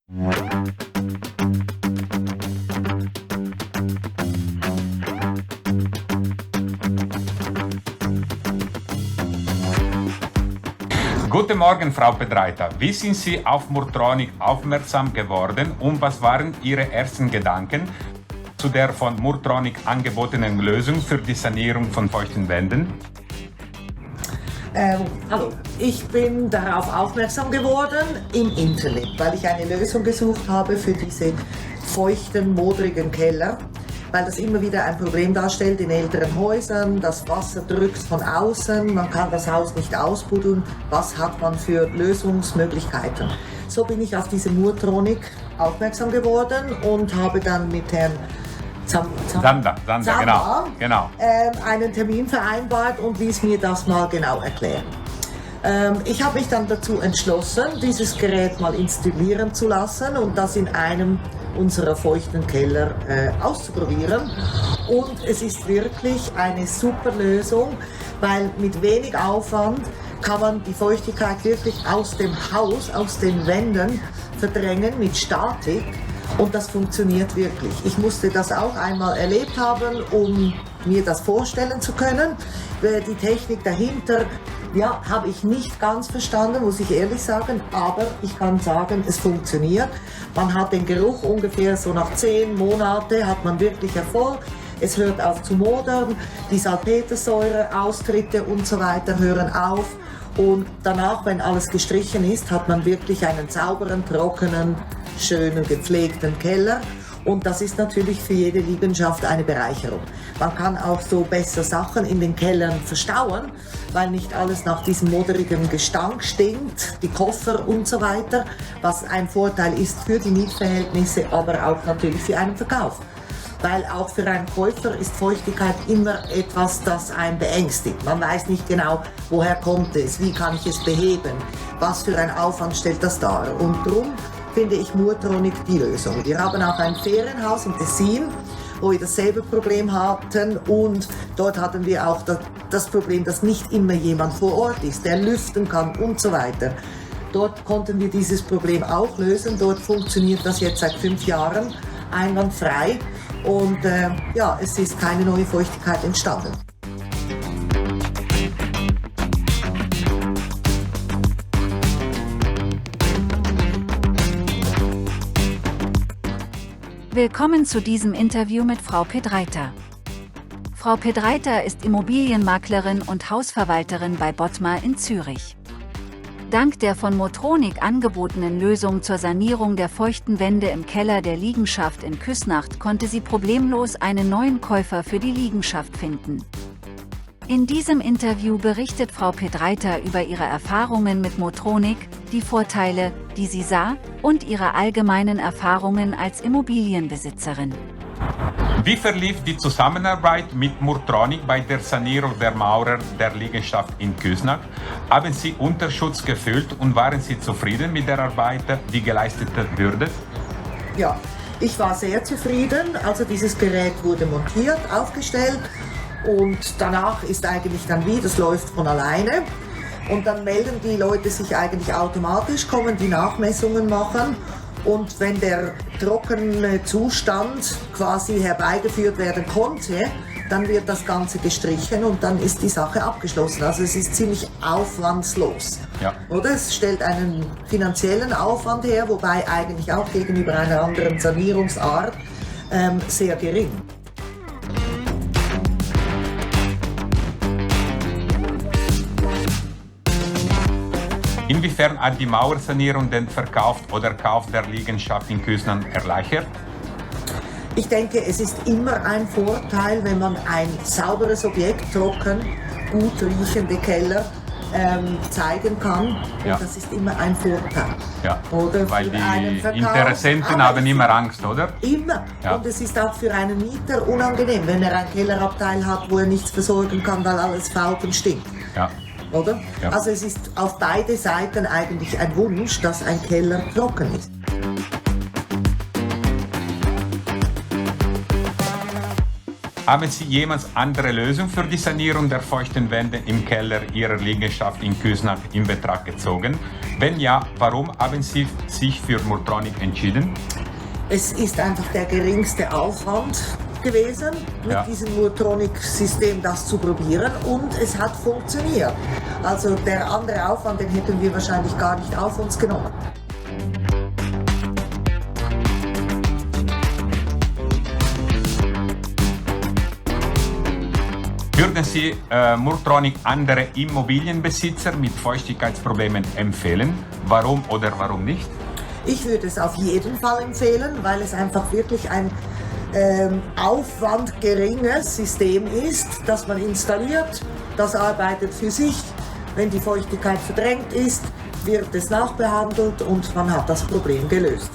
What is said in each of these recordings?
Guten Morgen, Frau Pedreiter. Wie sind Sie auf Murtronic aufmerksam geworden und was waren Ihre ersten Gedanken zu der von Murtronic angebotenen Lösung für die Sanierung von feuchten Wänden? Hallo, ich bin darauf aufmerksam geworden im Internet, weil ich eine Lösung gesucht habe für diese feuchten, modrigen Keller, weil das immer wieder ein Problem darstellt in älteren Häusern. Das Wasser drückt von außen, man kann das Haus nicht ausbuddeln. Was hat man für Lösungsmöglichkeiten? So bin ich auf diese Murtronic aufmerksam geworden und habe dann mit Herrn Zander, genau. Einen Termin vereinbart und ließ mir das mal genau erklären. Ich habe mich dann dazu entschlossen, dieses Gerät mal installieren zu lassen und das in einem unserer feuchten Keller auszuprobieren. Und es ist wirklich eine super Lösung, weil mit wenig Aufwand kann man die Feuchtigkeit wirklich aus dem Haus, aus den Wänden verdrängen mit Statik. Und das funktioniert wirklich. Ich musste das auch einmal erlebt haben, um mir das vorstellen zu können. Die Technik dahinter, ja, habe ich nicht ganz verstanden, muss ich ehrlich sagen. Aber ich kann sagen, es funktioniert. Man hat den Geruch ungefähr so nach 10 Monaten, hat man wirklich Erfolg. Es hört auf zu modern, die Salpetersäure, Austritte und so weiter hören auf. Und danach, wenn alles gestrichen ist, hat man wirklich einen sauberen, trockenen, schönen, gepflegten Keller. Und das ist natürlich für jede Liegenschaft eine Bereicherung. Man kann auch so besser Sachen in den Kellern verstauen, weil nicht alles nach diesem moderigen Gestank stinkt, die Koffer und so weiter, was ein Vorteil ist für die Mietverhältnisse, aber auch natürlich für einen Verkauf. Weil auch für einen Käufer ist Feuchtigkeit immer etwas, das einen beängstigt. Man weiß nicht genau, woher kommt es, wie kann ich es beheben, was für ein Aufwand stellt das dar. Und darum finde ich Murtronic die Lösung. Wir haben auch ein Ferienhaus in Tessin, wo wir dasselbe Problem hatten und dort hatten wir auch das Problem, dass nicht immer jemand vor Ort ist, der lüften kann und so weiter. Dort konnten wir dieses Problem auch lösen. Dort funktioniert das jetzt seit 5 Jahren einwandfrei und ja, es ist keine neue Feuchtigkeit entstanden. Willkommen zu diesem Interview mit Frau Pedreiter. Frau Pedreiter ist Immobilienmaklerin und Hausverwalterin bei Bottmar in Zürich. Dank der von Murtronic angebotenen Lösung zur Sanierung der feuchten Wände im Keller der Liegenschaft in Küsnacht konnte sie problemlos einen neuen Käufer für die Liegenschaft finden. In diesem Interview berichtet Frau Pedreiter über ihre Erfahrungen mit Murtronic, die Vorteile, die sie sah, und ihre allgemeinen Erfahrungen als Immobilienbesitzerin. Wie verlief die Zusammenarbeit mit Murtronic bei der Sanierung der Mauern der Liegenschaft in Küsnacht? Haben Sie Unterschutz gefühlt und waren Sie zufrieden mit der Arbeit, die geleistet wurde? Ja, ich war sehr zufrieden. Also dieses Gerät wurde montiert, aufgestellt und danach ist eigentlich dann wie, das läuft von alleine. Und dann melden die Leute sich eigentlich automatisch, kommen die Nachmessungen machen. Und wenn der trockene Zustand quasi herbeigeführt werden konnte, dann wird das Ganze gestrichen und dann ist die Sache abgeschlossen. Also es ist ziemlich aufwandslos. Ja. Oder? Es stellt einen finanziellen Aufwand her, wobei eigentlich auch gegenüber einer anderen Sanierungsart sehr gering. Inwiefern hat die Mauersanierung den Verkauf oder Kauf der Liegenschaft in Küsnacht erleichtert? Ich denke, es ist immer ein Vorteil, wenn man ein sauberes Objekt, trocken, gut riechende Keller zeigen kann. Ja. Und das ist immer ein Vorteil. Ja, oder weil die Interessenten haben immer Angst, oder? Immer. Ja. Und es ist auch für einen Mieter unangenehm, wenn er ein Kellerabteil hat, wo er nichts versorgen kann, weil alles fault und stinkt. Ja. Oder? Ja. Also es ist auf beide Seiten eigentlich ein Wunsch, dass ein Keller trocken ist. Haben Sie jemals andere Lösung für die Sanierung der feuchten Wände im Keller Ihrer Liegenschaft in Küsnacht in Betracht gezogen? Wenn ja, warum haben Sie sich für Murtronic entschieden? Es ist einfach der geringste Aufwand gewesen, mit diesem Murtronic-System das zu probieren, und es hat funktioniert. Also der andere Aufwand, den hätten wir wahrscheinlich gar nicht auf uns genommen. Würden Sie Murtronic andere Immobilienbesitzer mit Feuchtigkeitsproblemen empfehlen? Warum oder warum nicht? Ich würde es auf jeden Fall empfehlen, weil es einfach wirklich ein aufwandgeringes System ist, das man installiert. Das arbeitet für sich. Wenn die Feuchtigkeit verdrängt ist, wird es nachbehandelt und man hat das Problem gelöst.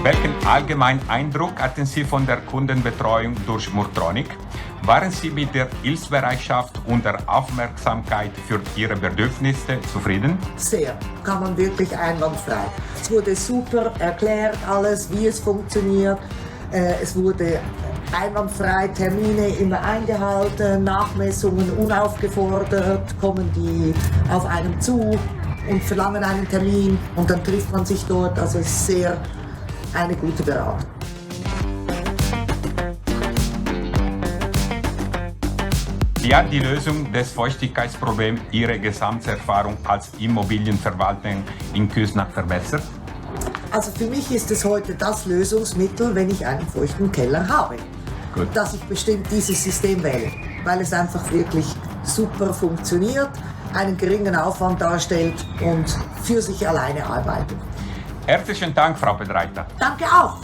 Welchen allgemeinen Eindruck hatten Sie von der Kundenbetreuung durch Murtronic? Waren Sie mit der Hilfsbereitschaft und der Aufmerksamkeit für Ihre Bedürfnisse zufrieden? Sehr, kann man wirklich einwandfrei. Es wurde super erklärt, alles, wie es funktioniert. Es wurde einwandfrei, Termine immer eingehalten, Nachmessungen unaufgefordert, kommen die auf einem zu und verlangen einen Termin und dann trifft man sich dort. Also es ist sehr eine gute Beratung. Wie hat die Lösung des Feuchtigkeitsproblems Ihre Gesamterfahrung als Immobilienverwalter in Küsnacht verbessert? Also für mich ist es heute das Lösungsmittel, wenn ich einen feuchten Keller habe. Gut. Dass ich bestimmt dieses System wähle, weil es einfach wirklich super funktioniert, einen geringen Aufwand darstellt und für sich alleine arbeitet. Herzlichen Dank, Frau Pedreiter. Danke auch!